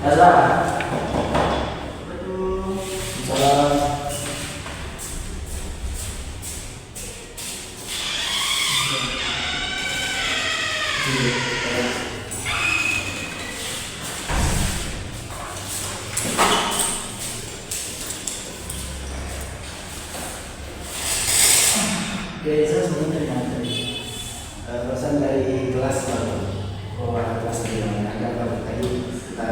Azra. Salam. Oke, saya sebenarnya dari mana tadi? Pesan dari kelas baru. Oh, ada kelas dari mana? Ada baru tadi kita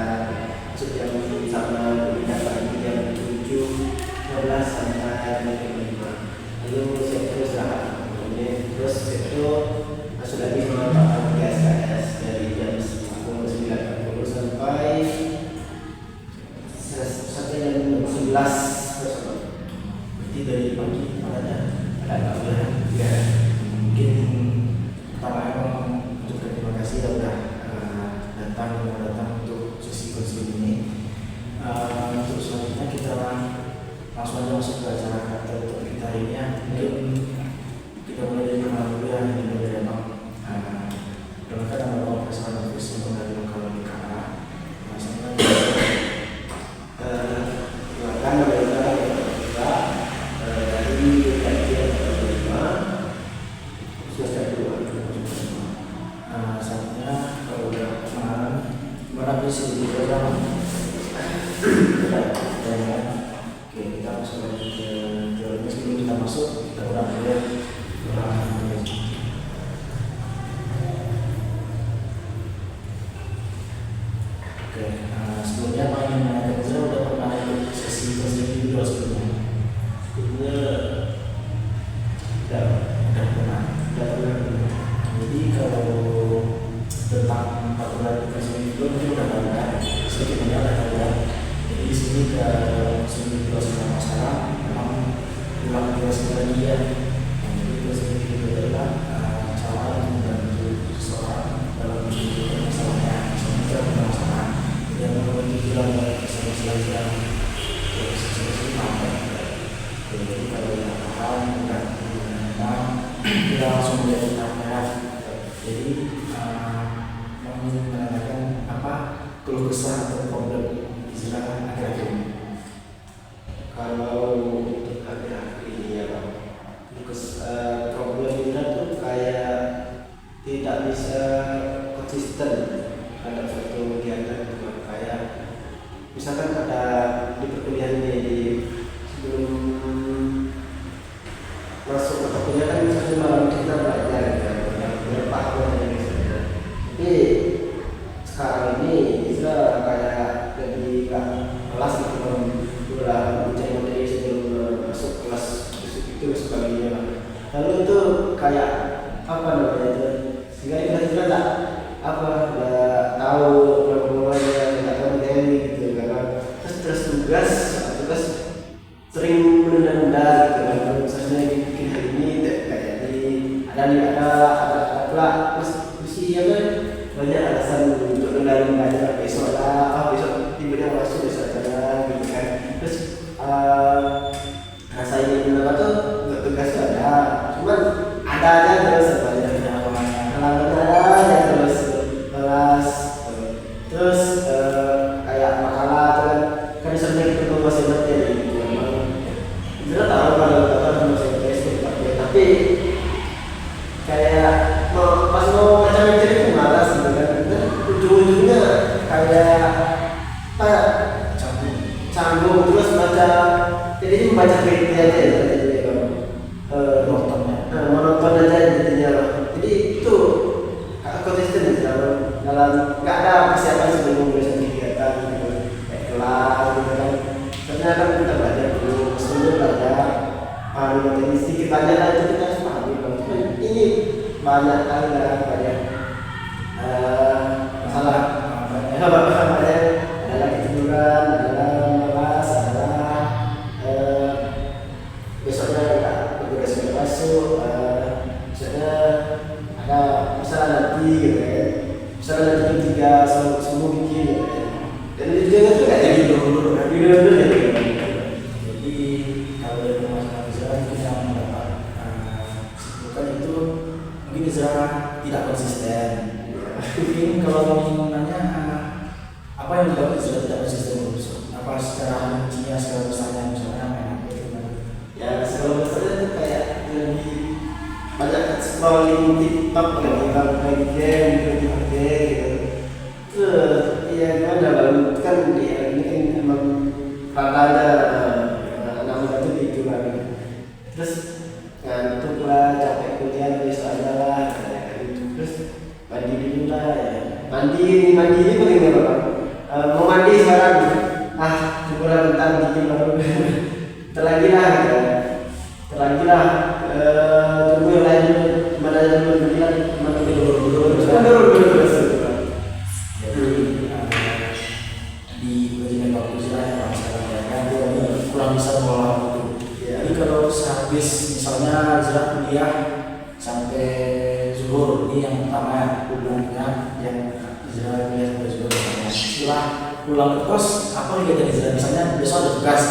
masuk jam sama pindah pagi jam 7.15 sampai jam 5. Lalu saya terus istirahat. Kemudian terus itu sudah bisa pakai SKS dari jam 9.40 sampai jam 11. Berarti dari pagi ada ya, mungkin pertama emang ucapkan terima kasih ya udah datang untuk sesi konseling ini. Untuk selanjutnya kita langsung aja masuk ke acara topik kita hari ini ya. Mungkin kita mulai dari kenalan dulu ya, dimulai dari abang. Perkenalkan nama abang Presiden Office untuk dari lokal BKA. Maksudnya silakan dari kita dari kajian saatnya kalau udah kenalan berapa sih di dalam oke, kita masuk lagi ke teorinya. Sebelum kita masuk kita ulang dulu ya. Oke, sebelumnya Pak ingin menanyakan, saya udah pernah ikut sesi video sebelumnya? Tidak pernah. Jadi kalau tentang peraturan edukasi itu mungkin udah tahu ya, sedikit banyak udah tahu ya. Jadi di sini ke sini dua sama sekarang memang ulang edukasi lagi ya. Jadi edukasi itu adalah cara membantu seseorang dalam menyelesaikan masalahnya, misalnya masalah yang memiliki dalam masalah jadi kalau yang paham udah kita langsung mulai bertanya. Jadi mau menanyakan apa keluh kesah atau problem istilah akhir-akhir ini? Kalau untuk akhir-akhir ini ya Pak, problem kita tuh kayak tidak bisa konsisten ada suatu kegiatan gitu. Kayak misalkan ada di perkuliahan ini di sebelum masuk ke perkuliahan kan misalnya malam kita belajar berpaham misalnya. Tapi sekarang ini bisa kayak jadi kelas gitu udah mencari materi sebelum masuk kelas itu sebagainya. Lalu itu kayak apa namanya itu? Sehingga kita tak apa nggak tahu perkembangannya, nggak tahu materi gitu kan. Terus tugas sering menunda-nunda gitu kan. Misalnya bikin hari ini kayak ada pula mesti ya kan banyak alasan untuk menunda-nunda besok lah, besok tiba-tiba masuk besok aja gitu kan. Terus rasa ingin menambah tuh untuk tugas tuh ada, cuman ada aja terus terus kayak makalah kan misalnya kita tuh masih materi gitu memang kita tahu kalau masih materi tapi kayak pas mau baca materi itu malas gitu kan. Ujung-ujungnya kayak apa canggung terus baca, jadi membaca kritik aja ya menonton aja jadinya. Jadi itu konsisten dalam nggak ada persiapan sebelum mulai kegiatan gitu kayak kelas gitu kan. Sebenarnya kan kita belajar dulu, sebelum belajar materi sedikit banyak lah itu kita harus pahami. Ini banyak kali lah banyak masalah banyak adalah ketiduran, adalah malas, adalah besoknya nggak tugas masuk, misalnya ada masalah nanti gitu kan. Misalnya nanti 3 semua bikin gitu kan. Dan itu juga tuh kayak dulu ya. Jadi kalau dari masalah Izra kita mendapat bukan itu mungkin Izra tidak konsisten. Mungkin kalau mau nanya Apa yang menyebabkan Israel tidak konsisten terus? Apa secara rincinya, secara besarnya misalnya apa yang gimana? Ya secara besarnya itu kayak lebih banyak scrolling TikTok ketimbang main game gitu. Terus ya gimana bang, kan dia ini kan emang katanya anak muda tuh gitu kan. Terus ngantuk lah, capek kuliah besok aja lah kayak gitu. Terus mandi dulu lah ya. Mandi ini paling apa bang? Mau mandi sekarang, syukurlah bentar dikit baru. Terlagi lah gitu. Terlagi lah. Tunggu yang lain gimana dulu bilang gimana dulu. Di bagian waktu saya sekarang ya kurang bisa mengolah waktu. Jadi kalau sehabis misalnya Zira kuliah sampai zuhur, ini yang pertama hubungannya yang Zira kuliah sampai zuhur. Setelah pulang ke kos, apa kegiatan Zira? Misalnya besok ada tugas,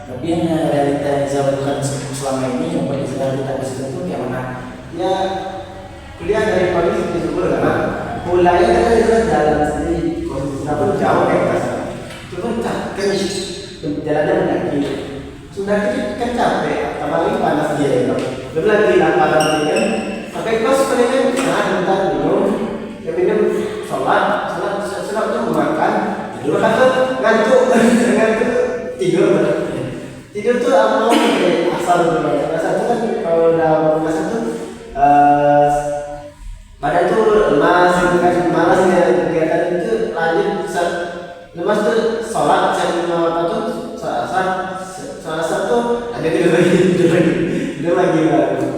tapi yang realita yang Zira lakukan selama ini yang bagi Zira tidak konsisten itu kayak mana? Ya kuliah dari pagi sampai zuhur karena mulainya kan Zira jalan sendiri, walaupun jauh kayak kasar. Cuma kan jalannya mendaki. Sudah kan capek, apalagi panas dia itu. Belum lagi laparan dia kan. Pakai kos palingan bentar minum, ya minum sholat itu makan. Makan tuh ngantuk tidur tuh apa kayak asal dulu. Asal tuh kan kalau udah bangun asal tuh badan tuh lemas, kan malas ya kegiatan itu lanjut lemas tuh sholat apa tuh salah satu ada tidur lagi baru.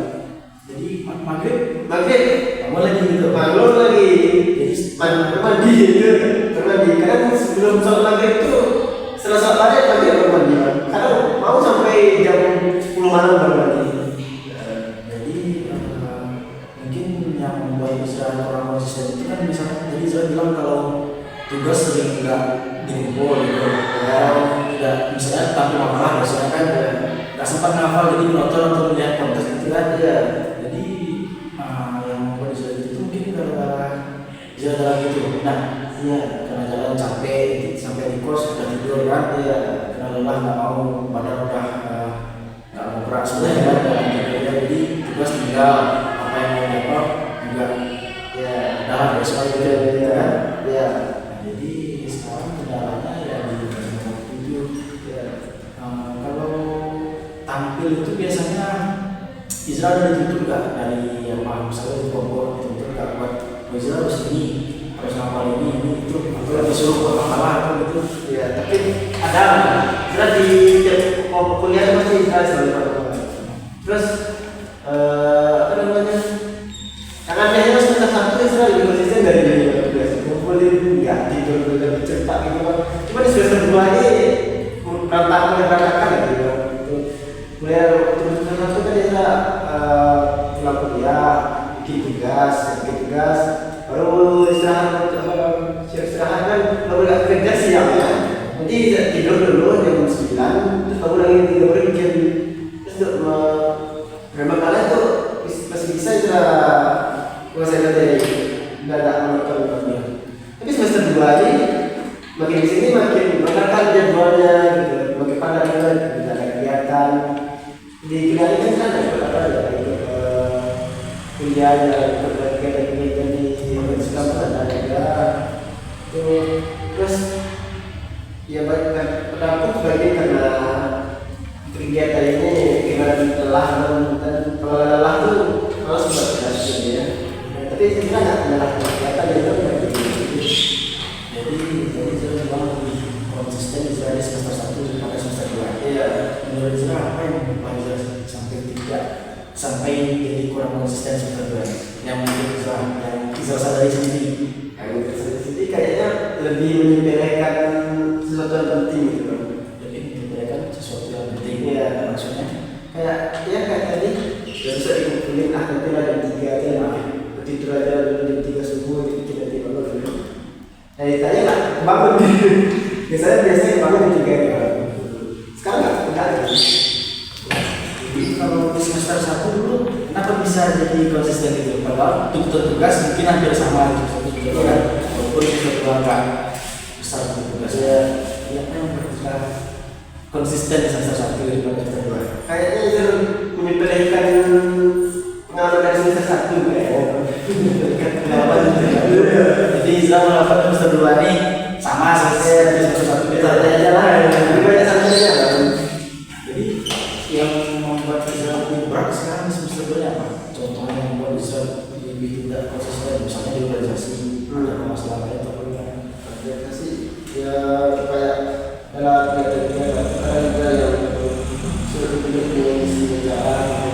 Jadi maghrib bangun lagi gitu. Bangun lagi. Jadi mandi gitu. Mandi karena sebelum sholat maghrib tuh setelah sholat maghrib baru mandi. Karena mau sampai jam 10 malam baru mandi. Jadi mungkin yang membuat Israel kurang konsisten itu kan misalnya, jadi Israel bilang kalau tugas sering nggak dikumpul gitu. Tidak misalnya tampil makalah misalnya kan nggak sempat ngafal, jadi menonton atau melihat kontes gitu kan ya. Jadi yang membuat Israel itu mungkin gara-gara jalan gitu. Nah iya, karena jalan capek sampai di kos udah tidur kan ya, karena lelah nggak mau, badan udah nggak mau gerak sebenarnya kan. Jadi tugas tinggal apa yang mau dapat juga ya dalam besok gitu kan ya. Jadi sekarang kendalanya ya di itu ya. Kalau tampil itu biasanya Israel ada dituntut nggak dari yang misalnya di Bogor dituntut nggak buat Israel harus ini, harus ngapal ini itu, atau disuruh buat makalah atau gitu ya. Tapi ada Israel di kuliah pasti Israel selalu pada. Terus apa namanya? Karena biasanya semester 1 Israel lebih konsisten dari kumpulin nggak tidur lebih cepat gitu kan. Cuma di semester 2 ini berantakan gitu. Kuliah semester 1 kan dia pulang kuliah, bikin tugas, baru istirahat kan baru nggak kerja siang ya. Nanti tidur dulu jam 9, terus bangun lagi tidur bikin. Terus memang kalian tuh masih bisa saya dari tidak menonton. Tapi semester 2 ini makin di sini makin menekan jadwalnya gitu, makin padat juga, tidak ada kegiatan di kuliah ini kan ada gitu, kuliah yang kegiatan di universitas ada juga. Terus ya banyak pendamping sebagai karena kegiatan ini gimana lelah dan kalau lelah tuh malas buat berhasil ya. Tapi kita nggak lelah kegiatan itu jadi saya bilang lebih konsisten Israel semester 1 sampai semester 2. Iya. Menurut Israel apa yang membuat Israel sampai jadi kurang konsisten semester 2? Yang menurut Israel yang Israel sadari sendiri. Jadi kayaknya lebih menyepelekan sesuatu yang penting gitu kan. Lebih menyepelekan sesuatu yang penting. Iya. Maksudnya kayak tadi nggak bisa dikumpulin nanti lah jam 3 aja tidur aja dulu jam 3 subuh jadi tidak bangun dulu. Tanya nggak bangun biasanya bangun jam 3 ya. Sekarang nggak ada. Jadi kalau di semester 1 dulu kenapa bisa jadi konsisten gitu? Padahal tugas mungkin hampir sama gitu kan, walaupun semester 2 nggak besar. konsisten di semester 1 daripada semester 2. Kayaknya itu menyepelekan pengalaman dari semester 1 ya. Pengalaman Jadi selama 8 semester 2 nih sama selesai di semester 1 kita santai aja lah. Lebih banyak santainya lah. Jadi yang membuat Izra lebih berat sekarang di semester 2 nya apa? Contohnya yang membuat Izra lebih tidak konsisten, misalnya di organisasi, ada masalah lain atau bagaimana? Organisasi ya kayak dalam kegiatan yang sudah dibikin di jalan,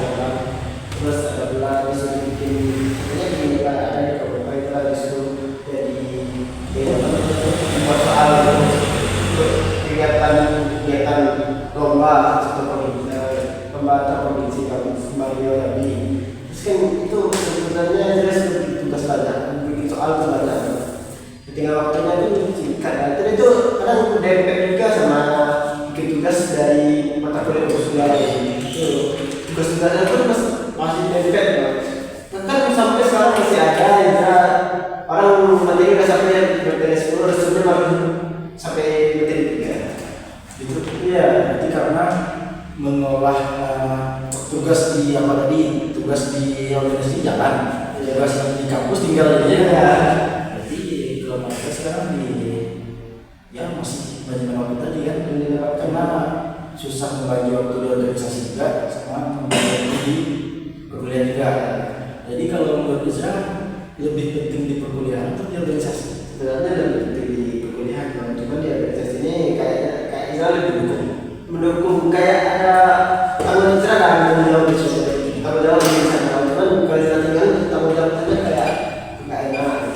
terus ada pula disuruh bikin, sebenarnya bikin ada di beberapa itu disuruh jadi membuat soal untuk kegiatan lomba lomba antar provinsi kembali Jambi. Terus kan itu sebenarnya jelas tugas banyak, bikin soal itu banyak. Tinggal waktunya itu singkat. Dan itu kadang dempet juga sama bikin tugas dari mata kuliah khususnya itu tugas-tugasnya itu masih dempet kan sampai sekarang masih ada ya orang materi udah sampai materi 10 resepnya baru sampai materi 3 Itu iya, jadi karena mengolah tugas di apa tadi, tugas di organisasi jalan, tugas di kampus tinggal aja ya. Jadi kalau mereka sekarang ya masih banyak waktu tadi kan, karena susah membagi waktu di organisasi juga sama membagi waktu di perkuliahan juga. Jadi kalau menurut Izra lebih penting di perkuliahan atau di organisasi? Sebenarnya lebih penting di perkuliahan, cuman di organisasi ini kayak Izra lebih mendukung kayak ada tanggung jawab kan tanggung jawab di sana, cuman kalau Izra tinggal tanggung jawabnya kayak nggak enak.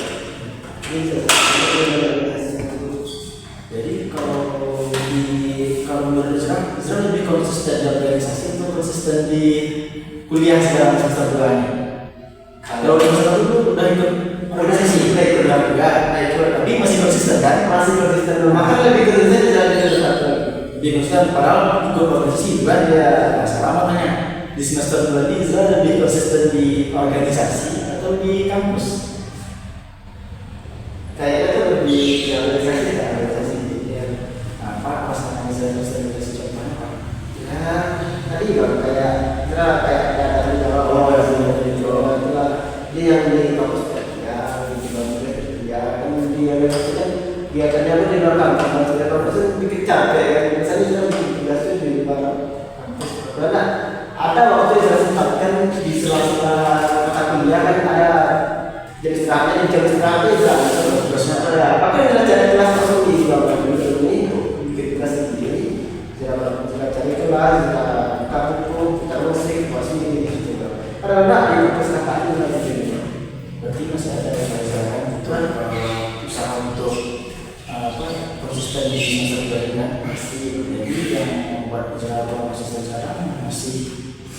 Jadi kalau menurut Izra lebih konsisten di organisasi atau konsisten di kuliah sekarang semester 2 nya? Kalau semester 1 udah ikut organisasi, udah ikut juga, tapi masih konsisten kan? Masih konsisten, makanya lebih konsisten dari semester 1. Lebih konsisten padahal ikut organisasi juga ya. Nah, sekarang makanya di semester 2 ini Izra lebih konsisten di organisasi atau di kampus? Kayaknya tuh lebih di organisasi ya. Apa pasangan Izra organisasi contohnya apa? Ya tadi bang kayak ada tanggung jawab. Itulah dia yang di kampus ya di kampus ya kan dia kan kegiatannya pun di luar kampus, di kampus itu bikin capek kan. Misalnya kita bikin tugas itu di luar kampus. Karena ada waktu yang saya sempatkan di sela-sela mata kuliah kan ada jam istirahatnya tugasnya. Pakai belajar kelas langsung di bawah ini bikin tugas sendiri. Kita cari kelas, kita buka buku, kita musik, masih gitu. Karena di perpustakaan itu lagi gitu. Berarti masih ada pelajaran itu usaha untuk konsisten di semester 2 kan? Masih. Jadi yang membuat usaha konsisten sekarang masih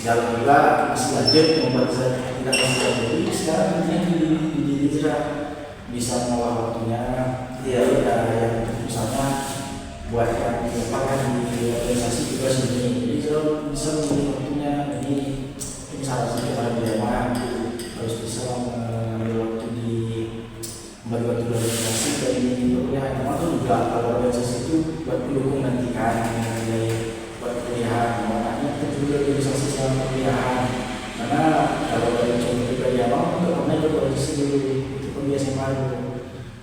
jalan juga, masih lanjut membuat saya tidak konsisten. Jadi sekarang intinya di Izra bisa mengolah waktunya. Dia yang misalnya buat yang di organisasi juga sendiri. Jadi kalau bisa memilih waktunya ini salah satu kepada bagaimana harus bisa mengambil waktu di membagi waktu di organisasi dari perkuliahan. Memang itu juga kalau organisasi itu buat pendukung nanti kan buat kuliahan. Makanya kita juga organisasi selama kuliahan. Karena kalau dari contoh pribadi abang nggak pernah ikut organisasi dulu, itu pun biasa malu.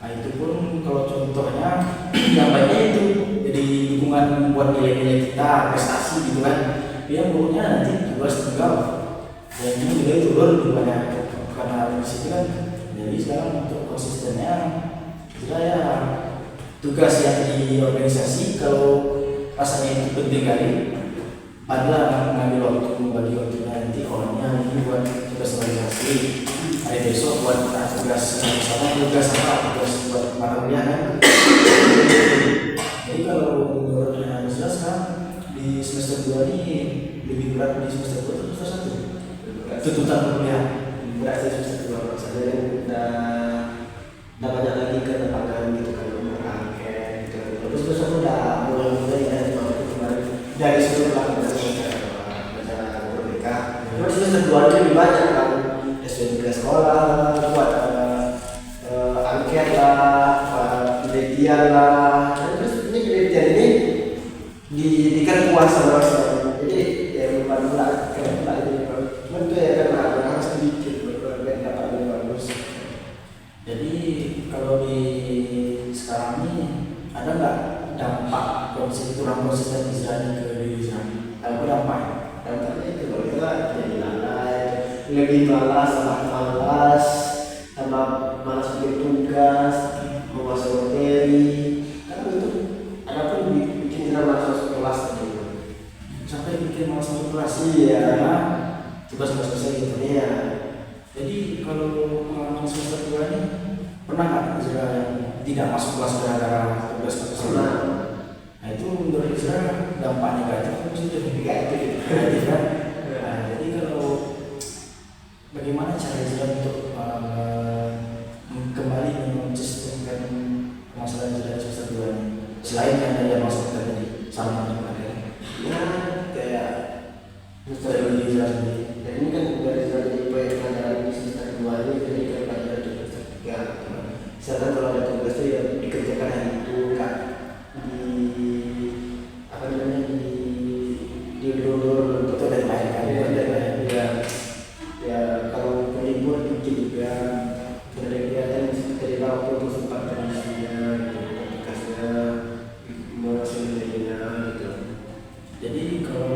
Nah itu pun kalau contohnya yang baiknya itu jadi dukungan buat nilai-nilai kita, prestasi gitu kan. Yang buruknya nanti tugas tunggal. Dan ini juga itu lebih banyak karena di situ kan. Jadi sekarang untuk konsistennya kita ya tugas yang di organisasi kalau rasanya itu penting kali adalah mengambil waktu membagi waktunya nanti orangnya ini buat tugas organisasi, hari besok buat tugas sama tugas buat mata kuliah kan. Jadi kalau menurutnya jelas kan di semester 2 ini lebih berat di semester 2 atau semester 1? Tuntutan perkuliahan berat sih semester 2 saja udah banyak lagi ke lapangan gitu kan angket gitu. Terus aku udah mulai ya kemarin dari seluruh lapangan baca merdeka. Cuma semester 2 ini lebih banyak kan SPM sekolah buat angket lah, penelitian lah. Terus ini penelitian ini kan puas sama Arsenal. Jadi ya lupa pula kena jadi cuman itu ya karena harus sedikit biar dapat lebih bagus. Jadi kalau di sekarang ini ada nggak dampak kurang konsisten Izra ke diri Izra? Apa dampak? Dampaknya itu kalau kita jadi lalai, lebih malas, tambah malas bikin tugas, menguasai materi. Kan itu ada pun bikin kita malas masuk kelas gitu. Sampai bikin malas masuk kelas. Iya. Karena tugas nggak selesai gitu. Iya. Jadi kalau pengalaman semester 2 ini pernah nggak Izra yang tidak masuk kelas gara-gara tugas nggak selesai? Nah itu menurut Izra dampak negatif atau positif? Negatif kan? Nah, jadi kalau bagaimana cara Izra untuk kembali mensistemkan permasalahan Izra semester 2 ini? Selain yang tadi yang masuk tadi sama dengan Ya kayak dari Izra sendiri. dan ini kan dari pelajaran di semester 2 ini jadi kan pelajaran di semester 3. Misalkan kalau ada tugas itu ya dikerjakan hari itu kan diundur untuk deadline kan ya kalau libur dikit juga dari kegiatan dari waktu untuk sempat kondisinya tugasnya mengasilnya gitu. Jadi kalau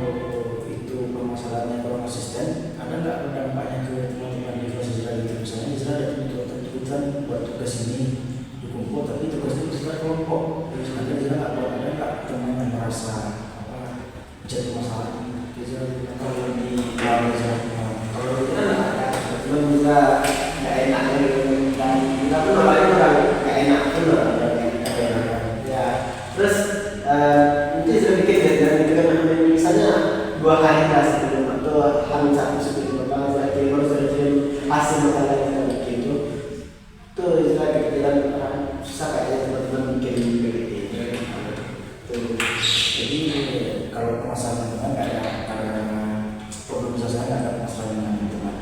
itu permasalahannya kurang konsisten, ada nggak dampaknya ke teman-teman di kelas Izra gitu? Misalnya Izra ada tuntutan buat tugas ini dikumpul, tapi tugasnya Izra kelompok. Sedangkan Izra nggak buat, ada nggak teman yang merasa jadi masalah Izra kalau di dalam Izra? Kalau kita nggak ada, cuma kita nggak enak dan kita pun orangnya kurang nggak enak pun ya. Terus nanti saya bikin dan itu kan misalnya 2 hari kelas sebelum atau hamil 1 sebelum bapak saya kirim sudah kirim hasil makalah yang kita bikin itu istilah kepikiran susah kayaknya teman-teman bikin gitu. Jadi kalau permasalahan teman nggak ada karena problem saya nggak ada masalah dengan teman.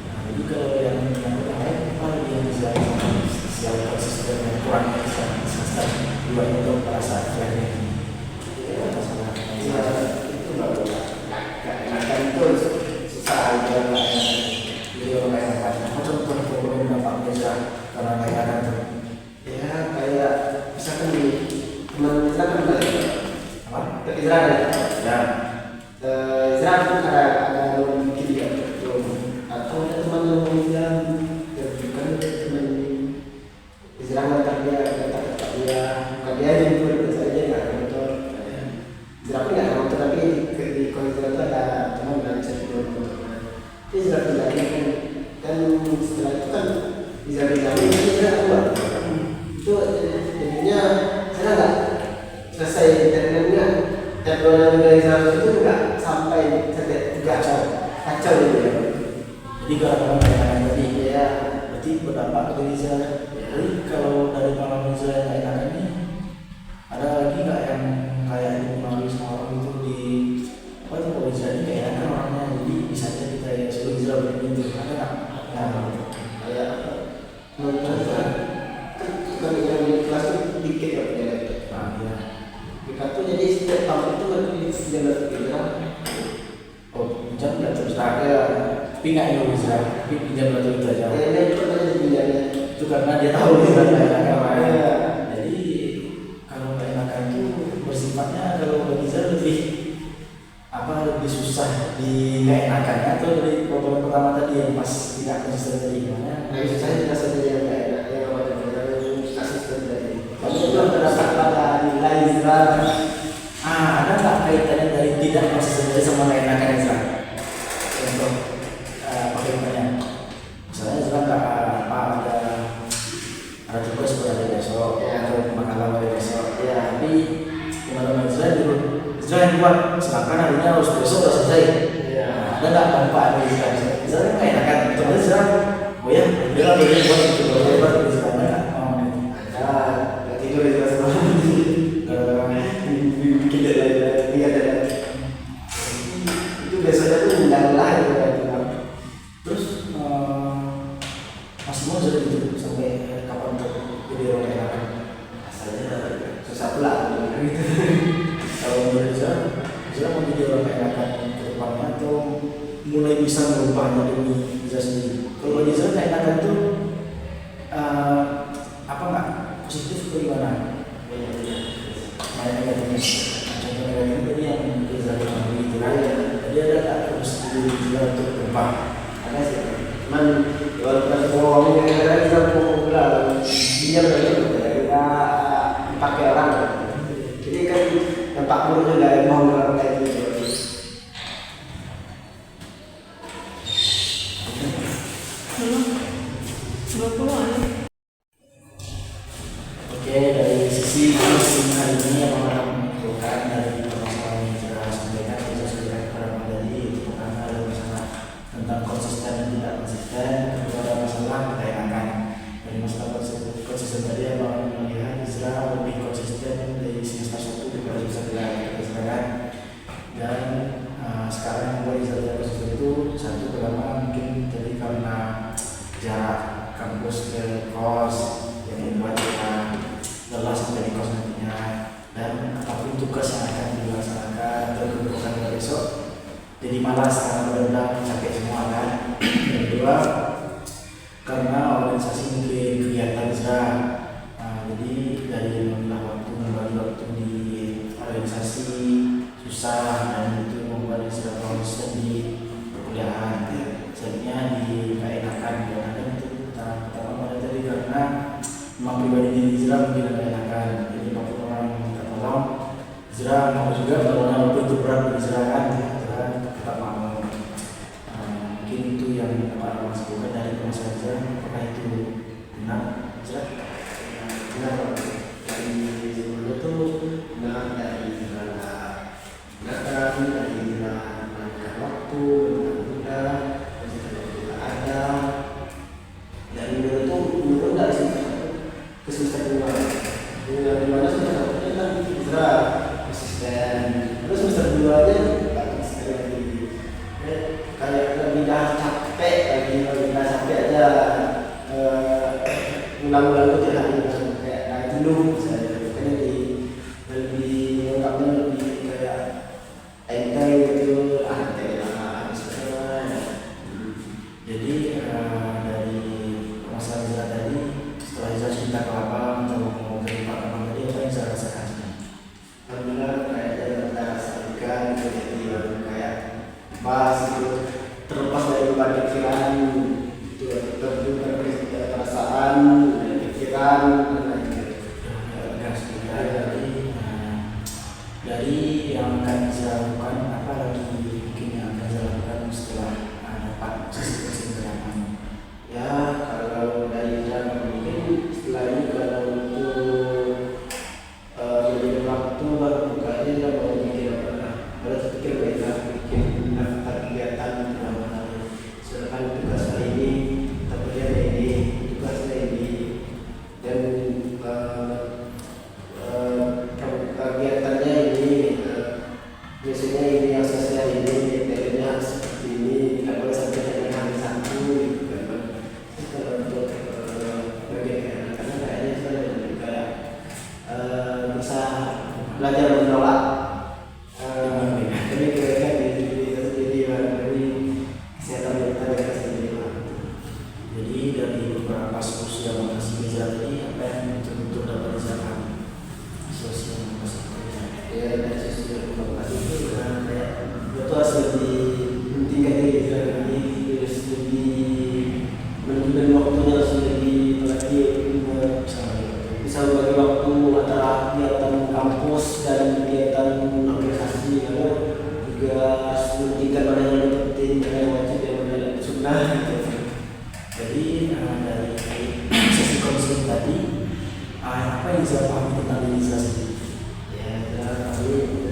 Nah, jadi kalau yang lain apa yang bisa siap konsisten yang kurang semester 2 itu merasa kalian ini masalah itu nggak enakan itu susah aja lah. jadi orang kayak apa? Apa contoh problem dampak bisa karena kayak ada Ya kayak misalkan di teman kita kan apa? Israel Ya. Israel itu ada bikin dia atau ada teman yang bilang bukan teman Israel ngantar dia bukan dia jemput biasa aja nggak ada motor. Israel nggak ada motor tapi di konser itu ada teman yang bisa jemput motornya. Tapi Israel bilang kan setelah itu kan Israel bilang Israel keluar itu jadinya saya nggak selesai deadline-nya. Jadwal dari Israel itu nggak sampai kacau gitu ya. Jadi kalau kayak tadi Ya. berarti berdampak ke Izra. Jadi kalau dari malam Izra yang kayak ini ada lagi nggak yang kayak dipengaruhi sama orang itu di apa itu kalau Izra ini kayak kan orangnya jadi bisa aja kita ya sebelum Izra begini itu ada nggak? Nah, Kayak menurut kan yang di kelas itu dikit ya ya. kita tuh jadi setiap tahun itu kan dijaga kita. Oh, pinjam nggak terus ada tapi nggak yang Izra, tapi pinjam nggak terus aja. Ini itu kan pinjamnya. Itu karena dia tahu Izra kayak apa. Ya. Jadi kalau nggak enakan itu bersifatnya kalau bagi Izra lebih lebih susah di nggak enakannya atau dari problem pertama tadi yang pas tidak konsisten tadi gimana? Nah itu saya tidak saja yang nggak enak yang macam-macam kasus terjadi. Kamu itu terdapat pada nilai Israel. Ada nggak kaitannya dari tidak konsisten tadi sama nggak enakan Izra? Untuk bagaimana? Misalnya Izra nggak ada tugas pada besok atau makalah pada besok. Ya, tapi teman-teman Izra dulu Izra yang buat, sedangkan harinya harus besok sudah selesai. Ya. Ada nggak dampak dari Izra? Izra kan nggak enakan. Teman Izra, oh ya, dia boleh buat itu, boleh buat itu. Ada nggak? Ada. Nggak tidur Israel semalam. Bikin deadline. Itu biasanya tuh mendalah gitu kan. Terus Mas Mo sudah gitu sampai kapan jadi orang enakan? Asalnya susah pula gitu. Kalau menurut bisa merubahnya demi Israel sendiri. Kalau bagi Israel keenakan itu apa nggak positif atau gimana? Banyak negatifnya. Contoh negatifnya tadi yang Israel ambil itu kan, jadi ada tak terus juga untuk berubah? Ada sih, cuman kalau kita bohong ya kita bohong lah, dia begitu kita pakai orang, jadi kan nampak buruk juga yang bohong orang kayak gitu. Oke, dari sisi musim hari ini yang menentukan dari permasalahan yang sudah sampaikan, kita sudah kepada tadi pertama ada masalah tentang konsisten dan tidak konsisten, kedua ada masalah keenakan. Dari masalah konsisten tadi abang melihat Israel lebih konsisten dari semester 1 daripada semester 2, dan sekarang yang membuat Israel tidak konsisten itu satu pertama mungkin jadi karena jarak kampus ke kos yang membuat kita lelah sampai di kos nantinya, dan apapun tugas yang akan dilaksanakan atau kebutuhan pada besok jadi malas karena benar-benar capek semua kan. Yang kedua karena organisasi mungkin kegiatan Israel, jadi dari memilah waktu membagi waktu di organisasi susah, dan itu membuat Israel konsisten di perkuliahan. Sebenarnya di keenakan itu pertama pada tadi karena memang pribadi diri Israel mungkin ada enakan, jadi waktu orang minta tolong Israel mau juga walaupun itu berat bagi Israel kan, Israel tetap mau. Mungkin itu yang dapat orang sebutkan dari permasalahan Israel. Apakah itu benar Israel? Benar, dari sebelumnya tuh benar, dari belakang, dari belakang waktu, mudah, ada, dari dulu tuh menurut dari ke semester 2, di mana semester 1 kan Israel konsisten, terus semester 2 aja nggak konsisten lagi, kayak lebih dah capek lagi, lebih dah capek aja, ulang-ulang itu tidak kayak naik jenuh misalnya, kan lebih lengkapnya lebih kayak enteng gitu, enteng lah misalnya. Jadi dari masalah Israel tadi, setelah Israel cinta ke lapang atau mau ke tempat lapang tadi, apa yang saya rasakan? Alhamdulillah kayaknya kita rasakan jadi kayak pas itu terlepas dari beban pikiran itu, terjun perasaan dan pikiran dan lain-lain. Dari yang akan saya lakukan, apa lagi mungkin yang akan saya lakukan setelah dapat sisi keraman? Ya kalau dari jam mungkin setelah ini kalau untuk jadi waktu baru bukanya kita mau bikin apa lah, baru terpikir kita bikin daftar kegiatan mana, silakan tugas hari ini, tapi hari ini tugasnya ini, dan kegiatannya ini, biasanya ini yang selesai ini, materinya seperti ini, tidak boleh sampai dengan hari Sabtu gitu kan. Kalau untuk bagian karena kayaknya saya lebih kayak bisa belajar menolak ini kira-kira jadi kesehatan mental kita sendiri. Jadi dari beberapa solusi yang masih bisa tadi, apa yang betul-betul dapat disampaikan? Solusi yang masih bisa. Ya dari sisi pengobatan itu kayak itu harus lebih pentingkan diri ini, harus lebih menentukan waktunya, harus lebih lagi bisa bagi waktu antara kegiatan kampus dan kegiatan organisasi, lalu juga menentukan mana yang lebih penting, mana yang wajib dan mana yang sunnah gitu. Jadi dari sesi konseling tadi, apa yang bisa pahami tentang diri saya sendiri? Ya, kami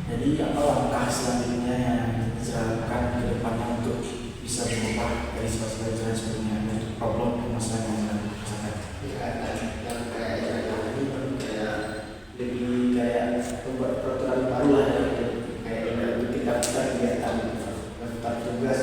Jadi apa langkah selanjutnya yang bisa lakukan ke depannya untuk bisa berubah dari sifat-sifat Israel sebelumnya dan problem permasalahan yang Israel rasakan? lebih kayak membuat peraturan baru lah, kayak untuk kita kegiatan, daftar tugas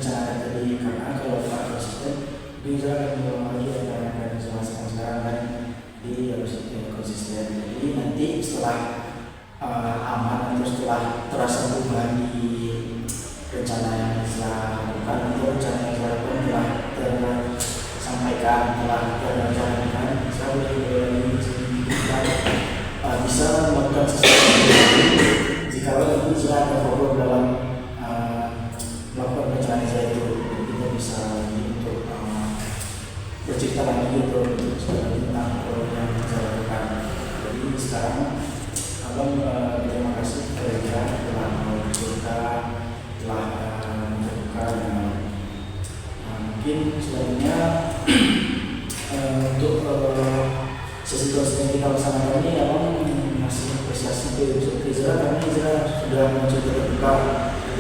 rencanakan tadi, karena kalau Pak konsisten bisa akan mengulang lagi apa yang akan dijelaskan sekarang kan. Jadi harus konsisten. Jadi nanti setelah aman atau setelah terasa perubahan di rencana yang saya lakukan atau rencana yang saya lakukan telah tersampaikan, telah terrencanakan, saya boleh bisa melakukan sesuatu jika nanti sudah ada problem dalam melakukan rencana saya itu. Kita bisa untuk bercerita lagi untuk tentang problem yang saya lakukan. Jadi sekarang abang terima kasih kerja telah bercerita, telah membuka, mungkin selanjutnya untuk sesi yang kita laksanakan ini abang masih apresiasi ke Izra karena Izra sudah mencoba terbuka.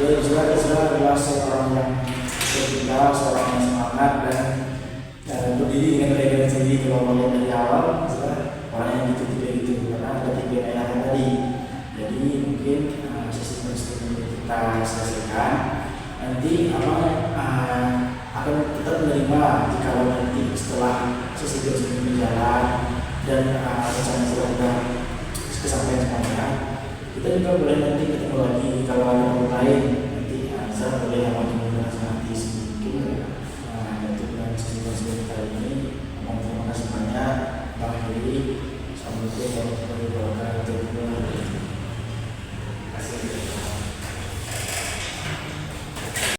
Izra adalah seorang yang terbuka, seorang yang semangat dan berdiri dengan baik sendiri. Kalau melihat dari awal, Izra orang yang gitu karena ada tiga enakan tadi. Jadi mungkin sesi yang kita selesaikan nanti abang akan tetap menerima jika nanti setelah sesi ini berjalan dan rencana sudah kesampaian semuanya, kita juga boleh nanti ketemu lagi kalau ada orang lain nanti saya boleh menghubungi nanti sedikit untuk dan sesi kali ini. Terima kasih banyak Bang Heri. Assalamualaikum.